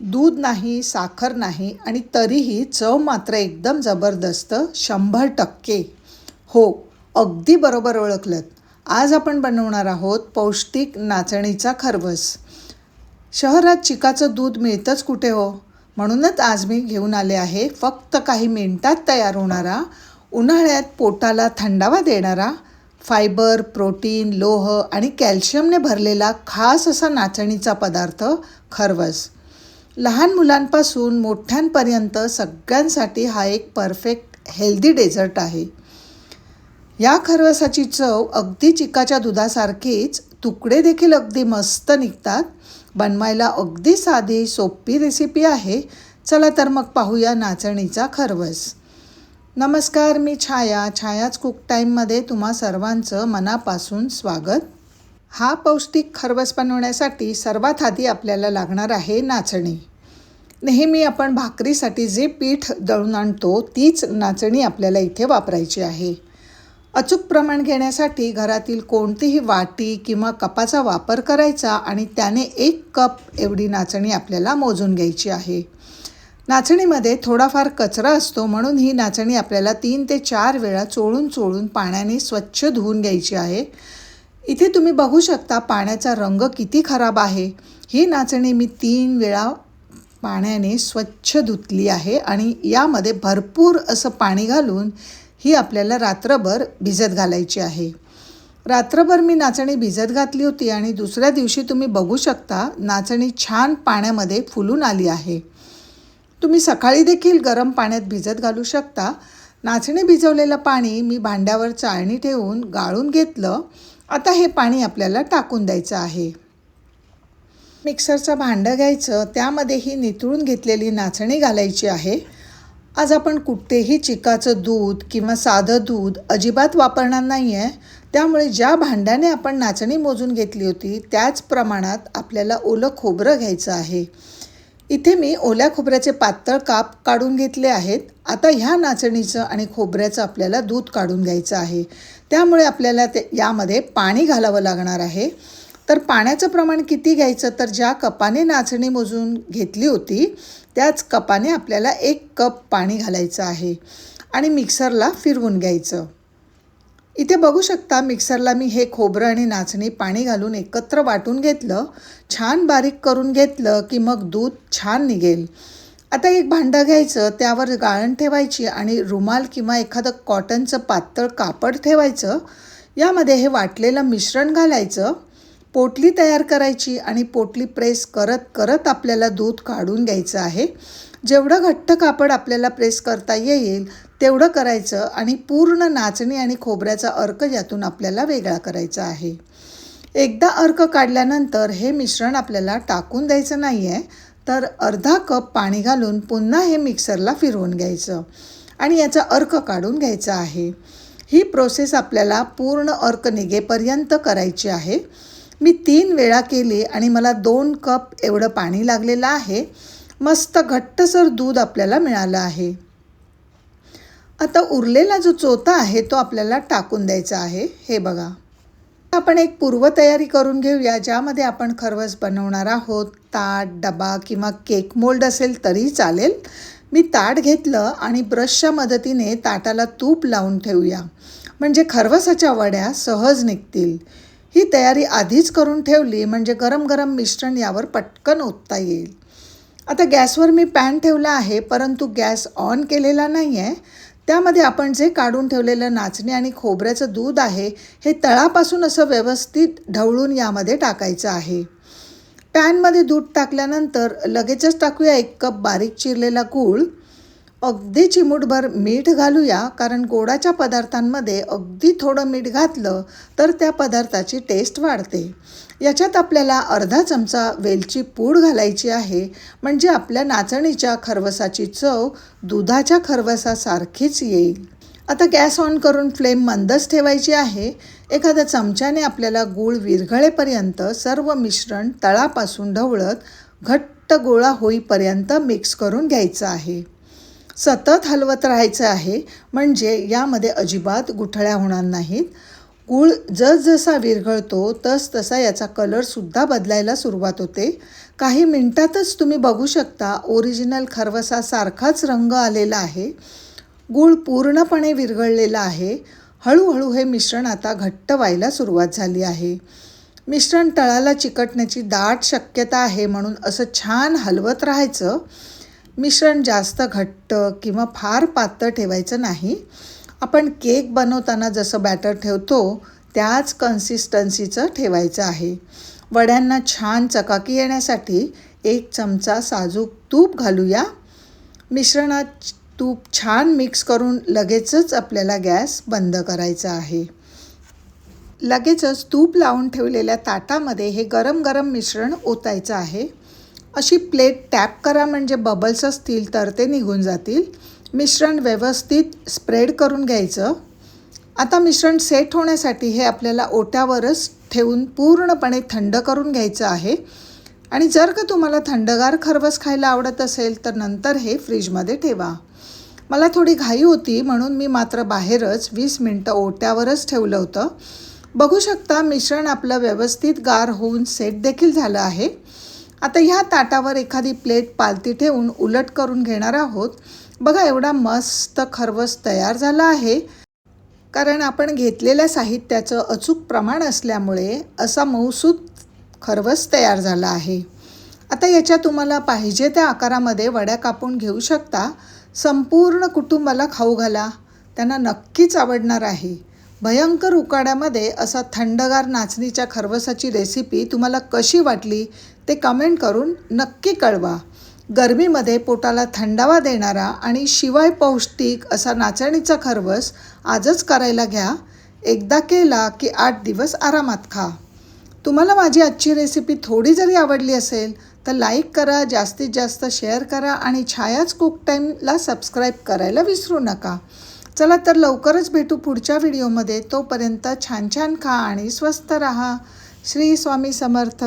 दूध नाही, साखर नाही आणि तरीही चव मात्र एकदम जबरदस्त 100%. हो, अगदी बरोबर ओळखलंत. आज आपण बनवणार आहोत पौष्टिक नाचणीचा खरवस. शहरात चिकाचं दूध मिळतंच कुठे हो? म्हणूनच आज मी घेऊन आले आहे फक्त काही मिनिटात तयार होणारा, उन्हाळ्यात पोटाला थंडावा देणारा, फायबर, प्रोटीन, लोह आणि कॅल्शियमने भरलेला खास असा नाचणीचा पदार्थ खरवस. लहान मुलांपासून मोठ्यांपर्यंत सगळ्यांसाठी हा एक परफेक्ट हेल्दी डेझर्ट आहे. या खरवसाची चव अगदी चिकाच्या दुधासारखीच, तुकडे देखील अगदी मस्त निघतात. बनवायला अगदी साधी सोपी रेसिपी आहे. चला तर मग पाहूया नाचणीचा खरवस. नमस्कार, मी छायाच कुक टाईममध्ये तुम्हा सर्वांचं मनापासून स्वागत. हा पौष्टिक खरवस बनवण्यासाठी सर्वात आधी आपल्याला लागणार आहे नाचणी. नेहमी आपण भाकरीसाठी जे पीठ दळून आणतो तीच नाचणी आपल्याला इथे वापरायची आहे. अचूक प्रमाण घेण्यासाठी घरातील कोणतीही वाटी किंवा कपाचा वापर करायचा आणि त्याने 1 कप एवढी नाचणी आपल्याला मोजून घ्यायची आहे. नाचणीमध्ये थोडाफार कचरा असतो, म्हणून ही नाचणी आपल्याला 3 ते 4 वेळा चोळून पाण्याने स्वच्छ धुवून घ्यायची आहे. इथे तुम्ही बघू शकता पाण्याचा रंग किती खराब आहे. ही नाचणी मी 3 वेळा पाण्याने स्वच्छ धुतली आहे आणि यामध्ये भरपूर असं पाणी घालून ही आपल्याला रात्रभर भिजत घालायची आहे. रात्रभर मी नाचणी भिजत घातली होती आणि दुसऱ्या दिवशी तुम्ही बघू शकता नाचणी छान पाण्यामध्ये फुलून आली आहे. तुम्ही सकाळी देखील गरम पाण्यात भिजत घालू शकता. नाचणी भिजवलेलं पाणी मी भांड्यावर चाळणी ठेवून गाळून घेतलं. आता हे पाणी आपल्याला टाकून द्यायचं आहे. मिक्सरचं भांडं घ्यायचं, त्यामध्ये ही नितळून घेतलेली नाचणी घालायची आहे. आज आपण कुठेही चिकाचं दूध किंवा साधं दूध अजिबात वापरणार नाही आहे. त्यामुळे ज्या भांड्याने आपण नाचणी मोजून घेतली होती त्याच प्रमाणात आपल्याला ओलं खोबरं घ्यायचं आहे. इथे मी ओल्या खोबऱ्याचे पातळ काप काढून घेतले आहेत. आता ह्या नाचणीचं आणि खोबऱ्याचं आपल्याला दूध काढून घ्यायचं आहे. त्यामुळे आपल्याला यामध्ये पाणी घालावं लागणार आहे. तर पाण्याचं प्रमाण किती घ्यायचं, तर ज्या कपाने नाचणी मोजून घेतली होती त्याच कपाने आपल्याला 1 कप पाणी घालायचं आहे आणि मिक्सरला फिरवून घ्यायचं. इथे बघू शकता मिक्सरला मी हे खोबरं आणि नाचणी पाणी घालून एकत्र वाटून घेतलं. छान बारीक करून घेतलं की मग दूध छान निघेल. आता एक भांडं घ्यायचं, त्यावर गाळण ठेवायची आणि रुमाल किंवा एखादं कॉटनचं पातळ कापड ठेवायचं. यामध्ये हे वाटलेलं मिश्रण घालायचं. पोटली तयार करायची आणि पोटली प्रेस करत आपल्याला दूध काढून घ्यायचं आहे. जेवढं घट्ट कापड आपल्याला प्रेस करता येईल तेवढं करायचं आणि पूर्ण नाचणी आणि खोबऱ्याचा अर्क यातून आपल्याला वेगळा करायचा आहे. एकदा अर्क काढल्यानंतर हे मिश्रण आपल्याला टाकून द्यायचं नाही आहे, तर अर्धा कप पाणी घालून पुन्हा हे मिक्सरला फिरवून घ्यायचं आणि याचा अर्क काढून घ्यायचा आहे. ही प्रोसेस आपल्याला पूर्ण अर्क निघेपर्यंत करायची आहे. मी 3 वेळा केली आणि मला 2 कप एवढं पाणी लागलेलं आहे. मस्त घट्टसर दूध आपल्याला मिळालं आहे. आता उरलेला जो चोथा आहे तो आपल्याला टाकून द्यायचा आहे. हे बघा, आपण एक पूर्वतयारी करून घेऊया ज्यामध्ये आपण खरवस बनवणार आहोत. ताट, डबा किंवा केक मोल्ड असेल तरी चालेल. मी ताट घेतलं आणि ब्रशच्या मदतीने ताटाला तूप लावून ठेवूया, म्हणजे खरवसाच्या वड्या सहज निघतील. ही तयारी आधीच करून ठेवली म्हणजे गरम गरम मिश्रण यावर पटकन ओतता येईल. आता गॅसवर मी पॅन ठेवला आहे, परंतु गॅस ऑन केलेला नाही आहे. त्यामध्ये आपण जे काढून ठेवलेलं नाचणी आणि खोबऱ्याचं दूध आहे हे तळापासून असं व्यवस्थित ढवळून यामध्ये टाकायचं आहे. पॅनमध्ये दूध टाकल्यानंतर लगेचच टाकूया 1 कप बारीक चिरलेला गूळ. अगदी चिमूटभर मीठ घालूया, कारण गोडाच्या पदार्थांमध्ये अगदी थोडं मीठ घातलं तर त्या पदार्थाची टेस्ट वाढते. याच्यात आपल्याला अर्धा चमचा वेलची पूड घालायची आहे, म्हणजे आपल्या नाचणीच्या खरवसाची चव दुधाच्या खरवसासारखीच येईल. आता गॅस ऑन करून फ्लेम मंदच ठेवायची आहे. एखाद्या चमच्याने आपल्याला गूळ विरघळेपर्यंत सर्व मिश्रण तळापासून ढवळत घट्ट गोळा होईपर्यंत मिक्स करून घ्यायचं आहे. सतत हलवत राहायचं आहे, म्हणजे यामध्ये अजिबात गुठळ्या होणार नाहीत. गूळ जसजसा विरघळतो तसतसा याचा कलरसुद्धा बदलायला सुरुवात होते. काही मिनिटातच तुम्ही बघू शकता ओरिजिनल खरवसासारखाच रंग आलेला आहे. गूळ पूर्णपणे विरघळलेला आहे. हळूहळू हे मिश्रण आता घट्ट व्हायला सुरुवात झाली आहे. मिश्रण तळाला चिकटण्याची दाट शक्यता आहे, म्हणून असं छान हलवत राहायचं. मिश्रण जास्त घट्ट किंवा फार पातळ ठेवायचं नाही. आपण केक बनवताना जसं बॅटर ठेवतो त्याच कन्सिस्टन्सीचं ठेवायचं आहे. वड्यांना छान चकाकी येण्यासाठी 1 चमचा साजूक तूप घालूया. मिश्रणात तूप छान मिक्स करून लगेचच आपल्याला गॅस बंद करायचा आहे. लगेचच तूप लावून ठेवलेल्या ताटामध्ये हे गरम गरम मिश्रण ओतायचं आहे. अशी प्लेट टॅप करा, म्हणजे बबल्स असतील तर ते निघून जातील. मिश्रण व्यवस्थित स्प्रेड करून घ्यायचं. आता मिश्रण सेट होण्यासाठी हे आपल्याला ओट्यावरच ठेवून पूर्णपणे थंड करून घ्यायचं आहे. आणि जर का तुम्हाला थंडगार खरवस खायला आवडत असेल तर नंतर हे फ्रीजमध्ये ठेवा. मला थोडी घाई होती म्हणून मी मात्र बाहेरच 20 मिनटं ओट्यावरच ठेवलं होतं. बघू शकता मिश्रण आपलं व्यवस्थित गार होऊन सेट देखील झालं आहे. आता ह्या ताटावर एखादी प्लेट पालती ठेवून उलट करून घेणार आहोत. बघा, एवढा मस्त खरवस तयार झाला आहे. कारण आपण घेतलेल्या साहित्याचं अचूक प्रमाण असल्यामुळे असा मऊसूत खरवस तयार झाला आहे. आता याच्या तुम्हाला पाहिजे त्या आकारामध्ये वड्या कापून घेऊ शकता. संपूर्ण कुटुंबाला खाऊ घाला, त्यांना नक्कीच आवडणार आहे. भयंकर उकाड्यामध्ये असा थंडगार नाचणीच्या खरवसाची रेसिपी तुम्हाला कशी वाटली ते कमेंट करून नक्की कळवा. गरमीमध्ये पोटाला थंडावा देणारा आणि शिवाय पौष्टिक असा नाचणीचा खरवस आजच करायला घ्या. एकदा केला की 8 दिवस आरामात खा. तुम्हाला माझी आजची रेसिपी थोडी जरी आवडली असेल तर लाईक करा, जास्तीत जास्त शेअर करा आणि छायाच कुक टाईमला सबस्क्राईब करायला विसरू नका. चला तर लवकरच भेटू पुढच्या व्हिडिओमध्ये. तोपर्यंत छान छान खा आणि स्वस्त राहा. श्री स्वामी समर्थ.